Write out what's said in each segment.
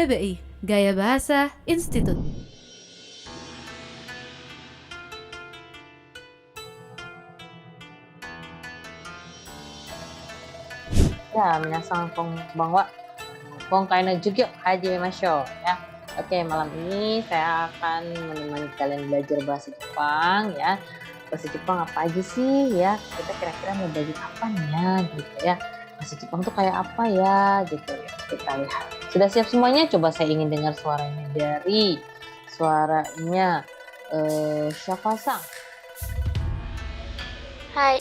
GBI, Gaya Bahasa Institut. Ya, minasan konbanwa. Konkai no jugyo hajimemashou ya. Oke, malam ini saya akan menemani kalian belajar bahasa Jepang ya. Bahasa Jepang apa aja sih ya? Kita kira-kira mau belajar apa nih ya gitu ya. Bahasa Jepang tuh kayak apa ya gitu ya. Kita lihat. Sudah siap semuanya? Coba saya ingin dengar suaranya dari suaranya Syafa-san. Hai.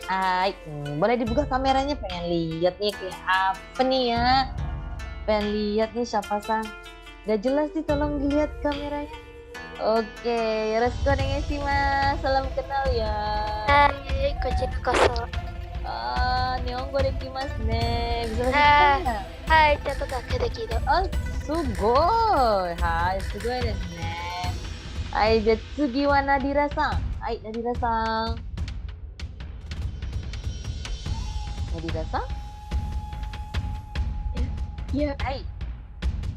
Hai, boleh dibuka kameranya, pengen lihat nih kayak apa nih ya. Pengen lihat nih Syafa-san. Gak jelas nih, tolong dilihat kameranya. Oke, yoroshiku onegaishimasu. Salam kenal ya. Hai, kochira koso. Nihongo dekimasu ne. Bisa bahasa Jepang nggak? Hai, chatto dake dekiru. Oh, sugoi. Hai, sugoi desu ne. Hai, de tsugi wa Nadira-san. Hai, Nadira-san. Nadira-san? Ya. Hai.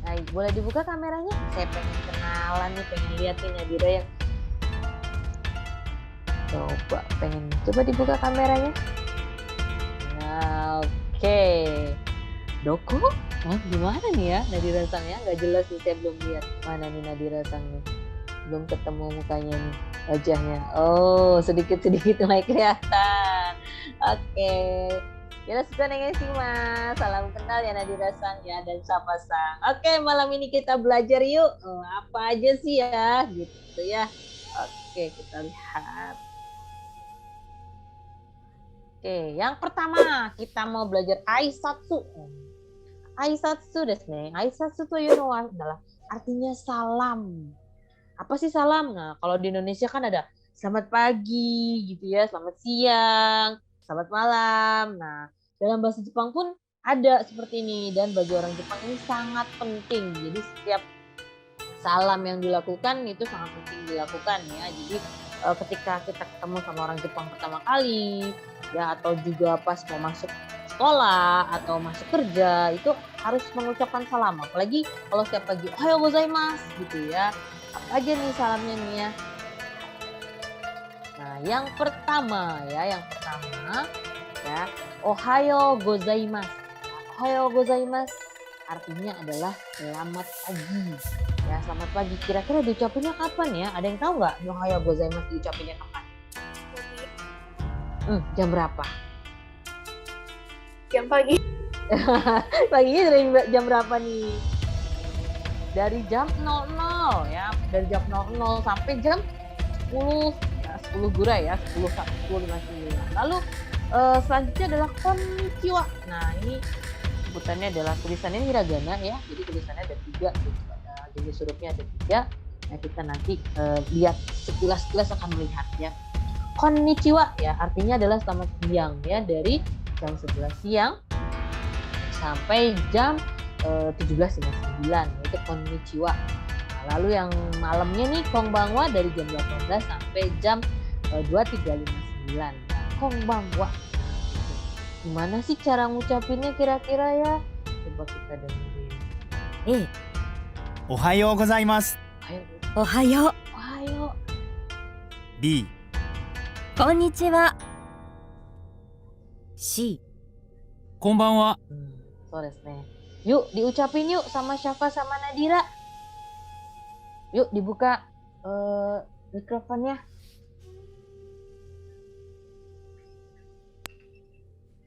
Hai, boleh dibuka kameranya? Saya pengen kenalan nih, pengen lihat nih Nadira yang coba dibuka kameranya. Nah, oke. Doko? Gimana nih ya Nadira-san ya? Gak jelas nih, saya belum lihat. Mana nih Nadira-san nih? Belum ketemu mukanya nih, wajahnya. Oh, sedikit-sedikit mulai kelihatan. Oke. Yoroshiku onegaishimasu. Salam kenal ya Nadira-san ya dan Syafa-san. Oke, malam ini kita belajar yuk. Apa aja sih ya gitu ya. Oke, kita lihat. Oke, yang pertama kita mau belajar aisatsu. Aisatsu desu ne. Aisatsu toいうのはadalah artinya salam. Apa sih salam? Nah, kalau di Indonesia kan ada selamat pagi gitu ya, selamat siang, selamat malam. Nah, dalam bahasa Jepang pun ada seperti ini, dan bagi orang Jepang ini sangat penting. Jadi setiap salam yang dilakukan itu sangat penting dilakukan ya. Jadi ketika kita ketemu sama orang Jepang pertama kali ya, atau juga pas mau masuk sekolah atau masuk kerja, itu harus mengucapkan salam. Apalagi kalau setiap pagi ohayo gozaimasu gitu ya. Apa aja nih salamnya nih ya. Nah, yang pertama ya ohayo gozaimasu. Ohayo gozaimasu artinya adalah selamat pagi. Ya, selamat pagi. Kira-kira diucapinnya kapan ya? Ada yang tahu nggak ohayo gozaimasu diucapinnya kapan? Jam berapa? Jam pagi. Paginya dari jam berapa nih? Dari jam 00 ya. Dari jam 00 sampai jam 10 ya, 10 gura ya, 10:59. Lalu selanjutnya adalah konnichiwa. Nah, ini sebutannya adalah tulisannya hiragana ya. Jadi tulisannya ada 3 gitu. Ada jenis hurufnya ada 3. Nah, kita nanti lihat sekilas-kilas akan melihat ya. Konnichiwa ya, artinya adalah selamat siang ya, dari jam 11 siang sampai jam 17:59, itu konnichiwa. Nah, lalu yang malamnya nih konbanwa dari jam 18 sampai jam 23:59. Konbanwa. Gimana sih cara ngucapinnya kira-kira ya? Coba kita dengerin. Ohayo gozaimasu. Ohayo. Ohayo. B. Konnichiwa. C. Konbanwa. So desu ne. Yuk diucapin yuk sama Syafa sama Nadira. Yuk dibuka mikrofonnya.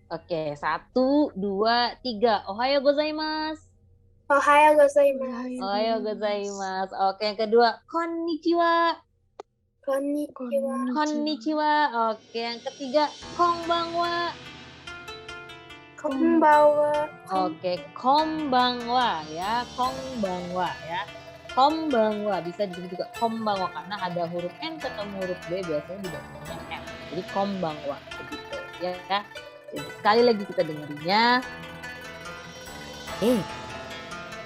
Oke, 1, 2, 3. Ohayo gozaimasu. Ohayo gozaimasu. Ohayo gozaimasu. Oke, yang kedua, konnichiwa. Konnichiwa. Konnichiwa. Oke, yang ketiga, konbanwa. Konbanwa. Oke, konbanwa ya, konbanwa ya. Konbanwa bisa disebut juga konbanwa karena ada huruf N ketemu huruf B, biasanya dibantunya M. Jadi konbanwa begitu ya. Jadi, sekali lagi kita dengerinnya.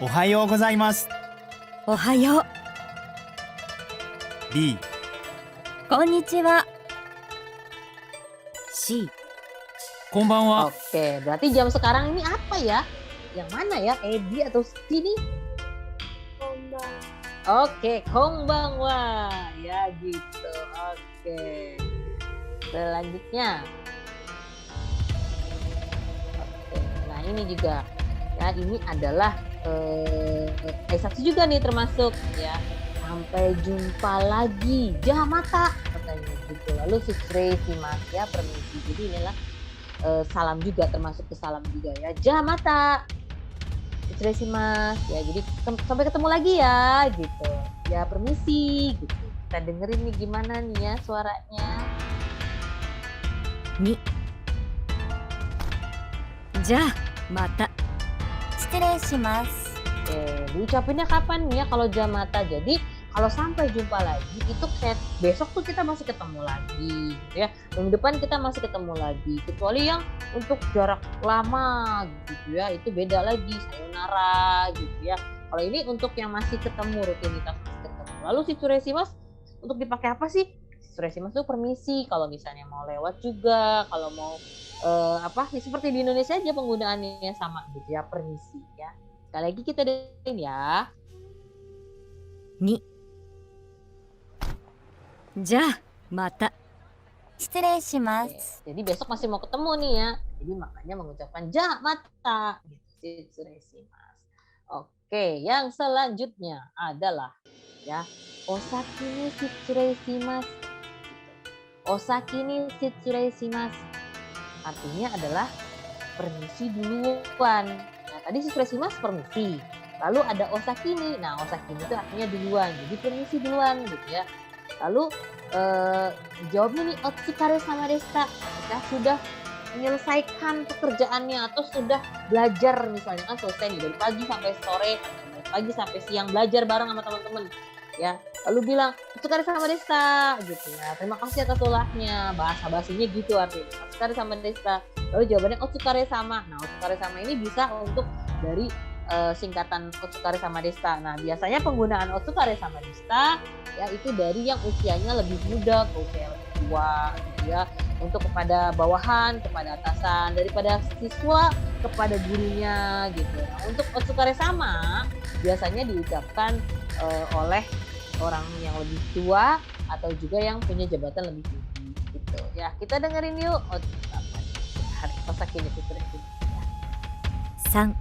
Ohayo gozaimasu. Ohayo. B. Konnichiwa. C. Konbanwa. Oke, berarti jam sekarang ini apa ya? Yang mana ya? Edi atau Sini? Oke, konbanwa. Ya gitu. Oke. Selanjutnya. Oke. Nah, ini juga ya ini adalah satu juga nih termasuk ya. Sampai jumpa lagi. Jamata katanya gitu. Lalu sutre mas ya permisi. Jadi inilah salam juga termasuk ke salam juga ya. Jamata. Sutre mas ya. Jadi sampai ketemu lagi ya gitu. Ya permisi gitu. Kita dengerin nih gimana nih ya suaranya. Ni. Ja, mata. Shitsurei shimasu. Diucapinnya kapan nih ya kalau jamata? Jadi kalau sampai jumpa lagi itu kayak besok tuh kita masih ketemu lagi gitu ya. Minggu depan kita masih ketemu lagi. Kecuali yang untuk jarak lama gitu ya, itu beda lagi, sayonara gitu ya. Kalau ini untuk yang masih ketemu, rutinitas masih ketemu. Lalu shitsurei untuk dipakai apa sih? Shitsurei itu permisi kalau misalnya mau lewat juga, kalau mau seperti di Indonesia aja penggunaannya sama gitu ya, permisi ya. Sekali lagi kita dengerin ya. Ni. Ja, mata. Shitsurei shimasu. Jadi besok masih mau ketemu nih ya. Jadi makanya mengucapkan ja mata gitu. Shitsurei shimasu. Oke, yang selanjutnya adalah ya osaki ni shitsurei shimasu. Osaki ni shitsurei shimasu. Artinya adalah permisi duluan. Nah, tadi shitsurei shimasu permisi. Lalu ada osaki ni. Nah, osaki ni itu artinya duluan. Jadi permisi duluan gitu ya. Lalu jawabnya nih otsukare sama deshita. Ketika sudah menyelesaikan pekerjaannya atau sudah belajar misalnya kan selesai nih dari pagi sampai sore, dari pagi sampai siang belajar bareng sama teman-teman. Ya, lalu bilang otsukare sama deshita gitu ya. Terima kasih atas ulahnya. Bahasa-bahasinya gitu artinya. Otsukare sama deshita. Lalu jawabannya otsukare sama. Nah, otsukare sama ini bisa untuk dari singkatan otsukare sama deshita. Nah, biasanya penggunaan otsukare sama deshita ya itu dari yang usianya lebih muda ke usia yang lebih tua gitu ya. Untuk kepada bawahan, kepada atasan, daripada siswa kepada gurunya gitu. Nah, untuk otsukare sama biasanya diucapkan oleh orang yang lebih tua atau juga yang punya jabatan lebih tinggi gitu ya. Kita dengerin yuk osaki ni shitsurei shimasu. 3.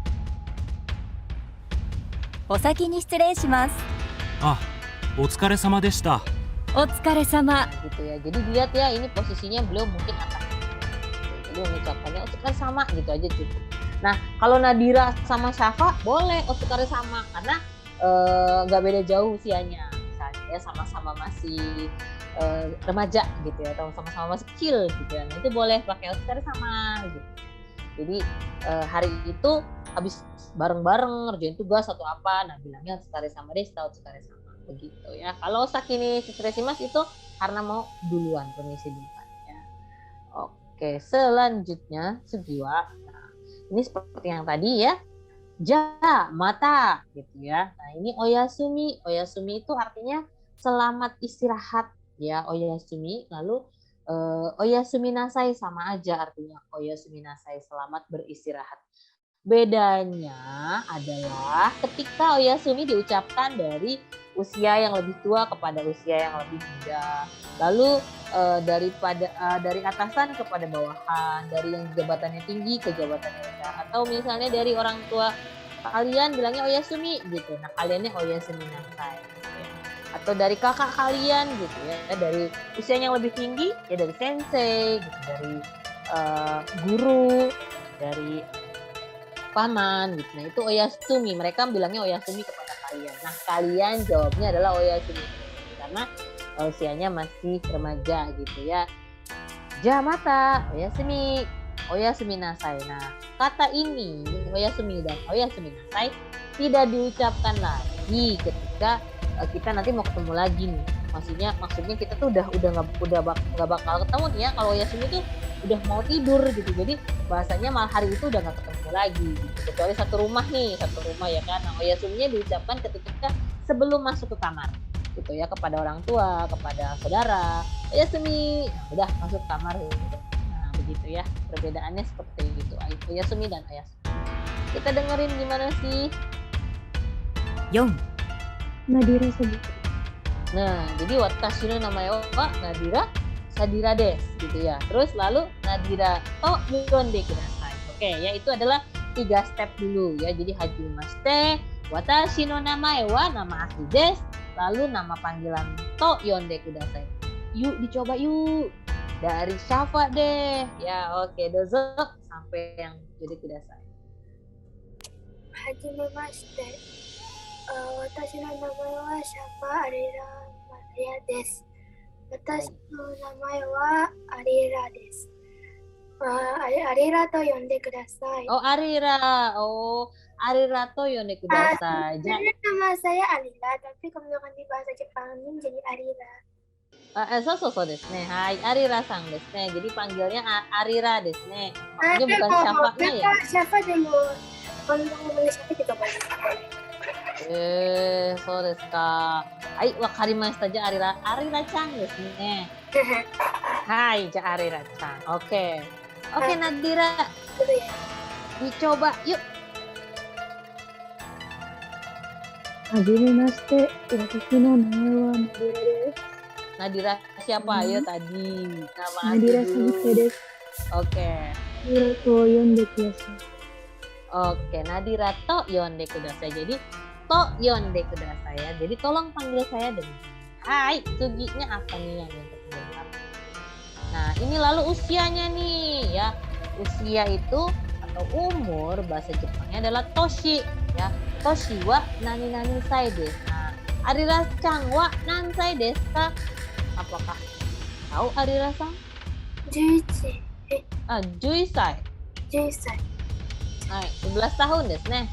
お先に失礼します。あ、お疲れ様でした。お疲れ様。 gitu ya. Jadi lihat ya ini posisinya beliau mungkin atas. Jadi mengucapkannya otsukare sama gitu aja cukup. Nah, kalau Nadira sama Syafa boleh otsukare sama karena nggak beda jauh usianya. Misalnya ya sama-sama masih remaja gitu ya atau sama-sama masih kecil gitu ya. Nah, itu boleh pakai otsukare sama gitu. Jadi hari itu habis bareng-bareng ngerjain tugas atau apa, nah bilangnya otsukare sama deshita, otsukare sama begitu ya. Kalau osaki ni shitsurei shimasu itu karena mau duluan, permisi duluan ya. Oke, selanjutnya sugiwa. Nah, ini seperti yang tadi ya. Ja, mata gitu ya. Nah, ini oyasumi. Oyasumi itu artinya selamat istirahat ya, oyasumi. Lalu oyasumi nasai sama aja artinya oyasumi nasai, selamat beristirahat. Bedanya adalah ketika oyasumi diucapkan dari usia yang lebih tua kepada usia yang lebih muda. Lalu dari atasan kepada bawahan, dari yang jabatannya tinggi ke jabatannya rendah. Atau misalnya dari orang tua kalian bilangnya oyasumi gitu. Nah, kaliannya oyasumi nasai. Atau dari kakak kalian gitu ya, dari usia yang lebih tinggi ya dari sensei gitu, dari guru, dari paman gitu. Nah, itu oyasumi, mereka bilangnya oyasumi kepada kalian. Nah, kalian jawabnya adalah oyasumi karena usianya masih remaja gitu ya. Jamata, oyasumi, oyasumi nasai. Nah, kata ini oyasumi dan oyasumi nasai tidak diucapkan lagi ketika kita nanti mau ketemu lagi nih. Maksudnya kita tuh udah nggak bakal ketemu nih ya. Kalau oyasumi tuh udah mau tidur gitu. Jadi bahasanya malah hari itu udah nggak ketemu lagi gitu. Kecuali satu rumah ya kan. Nah, oyasuminya diucapkan ketika sebelum masuk ke kamar gitu ya, kepada orang tua, kepada saudara. Oyasumi, nah, udah masuk kamar gitu. Nah, begitu ya. Perbedaannya seperti itu. Oyasumi dan oyasumi. Kita dengerin gimana sih? 4. Nadira Sabutri. Nah, jadi watashi no namae wa Nadira Sadira desu gitu ya. Terus lalu Nadira to yonde kudasai. Oke, ya itu adalah 3 step dulu ya. Jadi hajimemashite, watashi no namae wa nama asli desu, lalu nama panggilan to yonde kudasai. Yuk dicoba yuk. Dari Syafa deh. Ya, oke, dozo sampai yang yonde kudasai. はじめまして。私の名前はシャパアリラマリアです。私の名前はアリラです。アリラと呼んでください。 Oh, Arira. Oh, Arira to yonde kudasai. Sebenarnya nama saya Alira, tapi kalau misalkan di bahasa Jepangin jadi Arira. そうですね。はい、アリラさんですね。jadi panggilnya Ariraですね。 Ah, Maksudnya bukan Syafa-nya ya. Syafa demo. Kalau ngomongin Syafa juga boleh. そうですか。はい、わかりました。じゃあアリラちゃんですね。はい、じゃあアリラちゃん。Oke. Oke, Nadira. Dicoba yuk. はじめまして。私の名前はナディラです。 Nadira siapa? Ayo tadi. Nama ナディラ asli サブ dulu. テです。 Oke. ナディラと呼んでください。 Oke, Nadira to yonde kudasai. Jadi to yonde kudasai ya. Jadi tolong panggil saya dengan hai. Suginya apa nih yang untuk mendengar? Nah, ini lalu usianya nih ya. Usia itu atau umur bahasa Jepangnya adalah toshi ya. Toshi wa nani nani sai desu. Nah, Arira-chan wa nansai desu ka? Apakah tahu Arira-san? 11、 11 歳。 11歳。 はい、11 tahun ですね。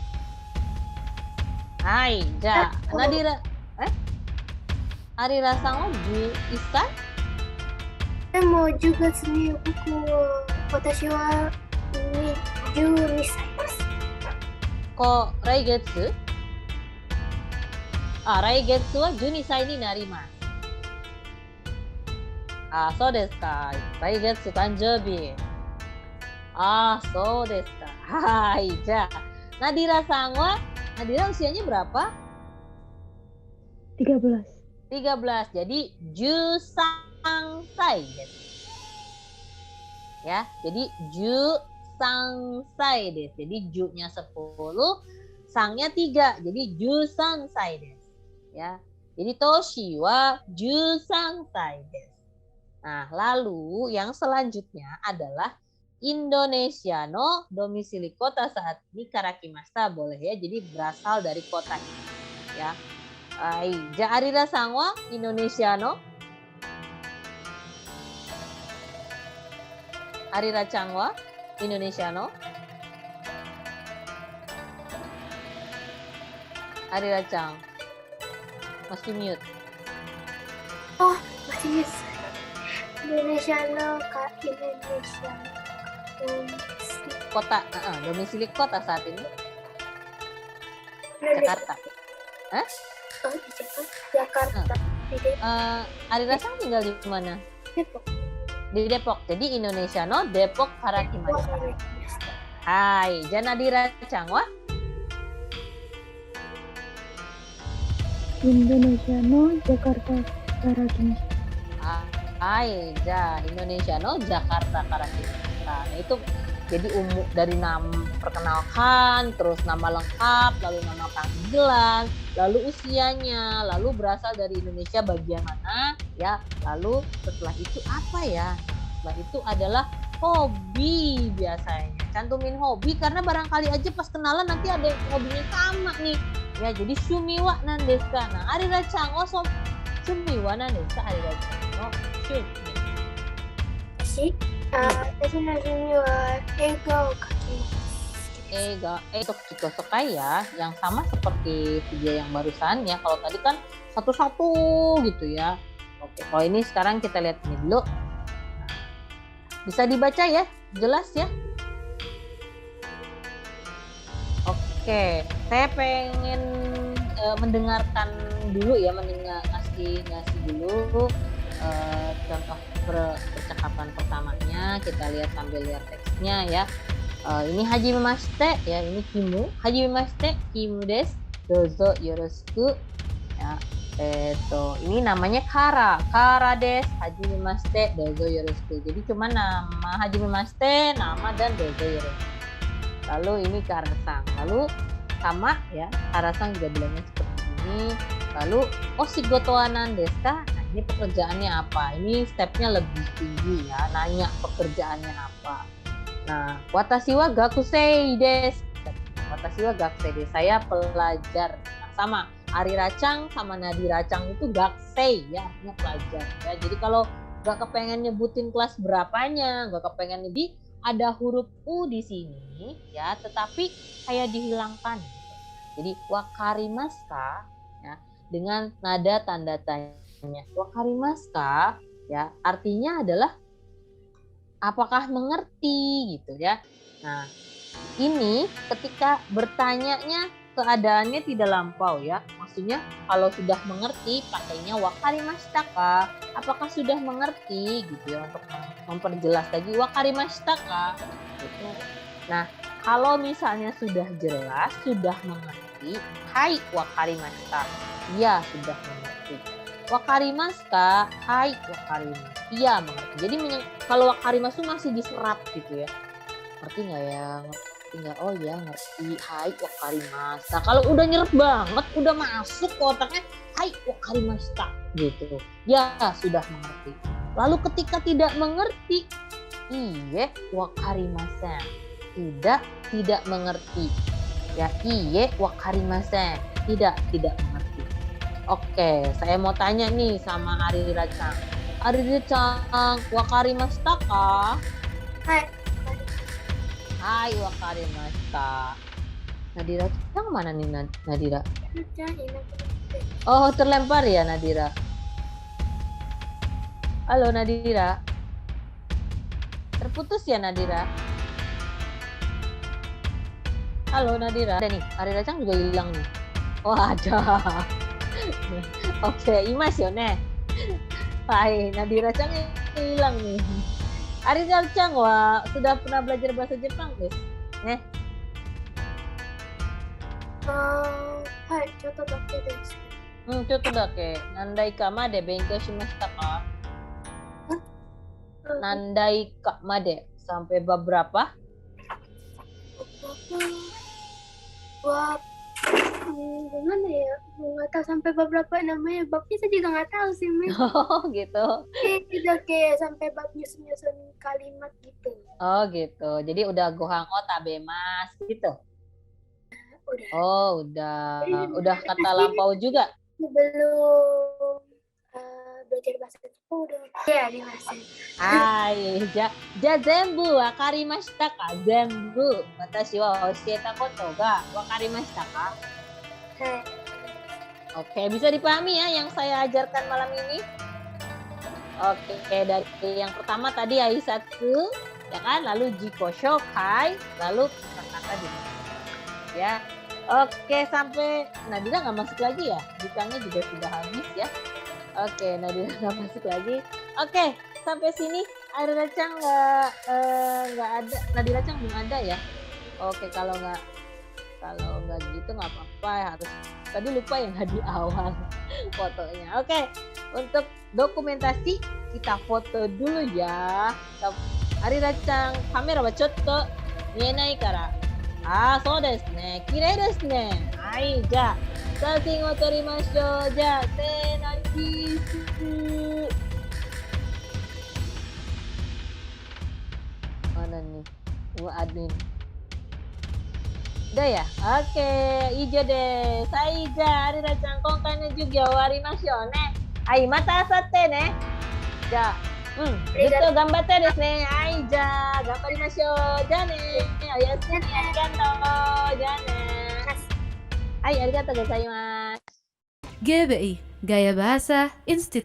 はい、じゃあ、ナディラ、アリラさんは11歳？でも10月に私は12歳です。来月？来月は12歳になります。そうですか。来月誕生日。そうですか。はい、じゃあ、ナディラさんは、ナディラusianya berapa? 13。 13, jadi 13 歳です。Ya, jadi 13 歳です。Jadi ju-nya 10, sang-nya 3, jadi 13 歳です。Ya, jadi toshi wa 13 歳です。Nah, lalu yang selanjutnya adalah Indonesia no domisili kota saat ini karakimashita boleh ya. Jadi berasal dari kota ini ya. Ja Arira-san wa Indonesia no? Arira-chan wa Indonesia no? Arira-chan masih mute. Oh, masih bisa. Indonesia no Indonesia. Kota, domisili kota saat ini Jakarta. Oh, di Jakarta. Di Arira-san tinggal di mana? Depok. Di Depok. Jadi Indonesia no Depok karakimashita. Hai, ja Nadira-chan wa? Indonesia no Jakarta Karakimashita. Hai, ja Indonesia no Jakarta karakimashita. Nah, itu jadi dari nama perkenalkan, terus nama lengkap, lalu nama panggilan, lalu usianya, lalu berasal dari Indonesia bagian mana, ya. Lalu setelah itu apa ya? Setelah itu adalah hobi biasanya. Cantumin hobi karena barangkali aja pas kenalan nanti ada yang hobinya sama nih. Ya, jadi shumiwa nandesu ka. Nah, Arira-chan wa shumiwa nandesu ka? Arira-chan no shumi. 私の趣味は映画を描きます。Untuk Chikosokai ya, yang sama seperti video yang barusan ya. Kalau tadi kan satu-satu gitu ya. Oke, kalau ini sekarang kita lihat ini dulu. Bisa dibaca ya, jelas ya. Oke, saya pengen mendengarkan dulu ya, ngasih dulu contoh percakapan pertamanya. Kita lihat sambil lihat teksnya ya. Ini hajimemashite ya, ini Kimu. Hajimemashite, Kimu desu. Dozo yoroshiku. Ya, ini namanya Kara. Kara des, hajimemashite, dozo yoroshiku. Jadi cuma nama hajimemashite, nama dan dozo yoroshiku. Lalu ini Kara-san. Lalu sama ya, Kara-san juga bilangnya seperti ini. Lalu oshigoto wa nan desu ka? Nah, ini pekerjaannya apa? Ini stepnya lebih tinggi ya, nanya pekerjaannya apa. Nah, watashi wa gakusei desu. Watashi wa gakusei desu. Saya pelajar. Nah, sama Arira-chan sama Nadira-chan itu gakusei ya, artinya pelajar ya. Jadi kalau nggak kepengen nyebutin kelas berapanya, nggak kepengen lebih, ada huruf U di sini ya, tetapi kayak dihilangkan. Jadi wakarimasu ka ya, dengan nada tanda tanya. Wakarimasu ka ya, artinya adalah apakah mengerti gitu ya. Nah, ini ketika bertanyanya keadaannya tidak lampau ya. Maksudnya kalau sudah mengerti pakainya wakarimashita ka? Apakah sudah mengerti gitu ya, untuk memperjelas lagi wakarimashita ka? Gitu. Nah, kalau misalnya sudah jelas, sudah mengerti, hai wakarimashita. Iya, sudah mengerti. Wakarimasu ka? Hai wakarimasu. Iya, mengerti. Jadi kalau wakarimasu masih diserap gitu ya. Ngerti nggak ya? Nggak, oh ya ngerti, hai wakarimasu. Nah, kalau udah nyerap banget, udah masuk ke otaknya, hai wakarimashita gitu, ya sudah mengerti. Lalu ketika tidak mengerti, iye wakarimasen, tidak mengerti ya, iye wakarimasen, tidak mengerti. Oke, saya mau tanya nih sama Arira-chan. Arira-chan, wakarimashita ka? Hai. Hai wakarimashita. Nadira, yang mana nih Nadira? Oh, terlempar ya Nadira. Halo Nadira. Terputus ya Nadira. Halo Nadira. Ada nih, Arira-chan juga hilang nih. Oh ada. Oke, imas yo ne. Hai, Nadira-chan hilang nih. Arira-chan wa sudah pernah belajar bahasa Jepang, guys? Nih. はい、ちょっとだけです。ちょっとだけ。何代かまで勉強しましたか？何代かまで sampai bab berapa? Wah, gimana ya? Nggak tahu sampai beberapa namanya. Babnya saya juga nggak tahu sih, Min. Oh gitu. Udah kayak sampai bab nyusun-nyusun kalimat gitu. Oh gitu. Jadi udah gohang o tabemas gitu. Udah. Oh udah. Udah kata lampau juga. Belum belajar bahasa Jepang udah. Iya, di bahasa. Hai, ja zenbu wakarimashita ka? Zenbu watashi wa oshieta koto ga wakarimashita ka? Hai. Oke, bisa dipahami ya yang saya ajarkan malam ini? Oke, dari yang pertama tadi aisatsu, ya kan? Lalu jiko shokai, lalu kata-kata di ya. Oke, sampai Nadira nggak masuk lagi ya? Jikanya juga sudah habis ya. Oke, Nadira nggak masuk lagi. Oke, sampai sini Arira-chan nggak ada. Nadira-chan belum ada ya. Oke, kalau nggak gitu nggak apa-apa ya, harus tadi lupa yang di awal fotonya. Oke, untuk dokumentasi kita foto dulu ya. Arira-chan, kamera wa chotto mienai kara. Ah, そうですね。綺麗ですね。はい、じゃあ写真を撮りましょう。じゃあせーのキス。Mana nih? Admin. Udah ya? Oke, ijo desu. Hai, じゃあArira-chan、今回の授業終わりましょうね。はい、また明後日ね。じゃあ。ずっと頑張ってですね。はい、じゃあ頑張りましょう。じゃあね。おやすみ、ありがとう。じゃあね。はい、ありがとうございます。GBI Gaya Bahasa Institut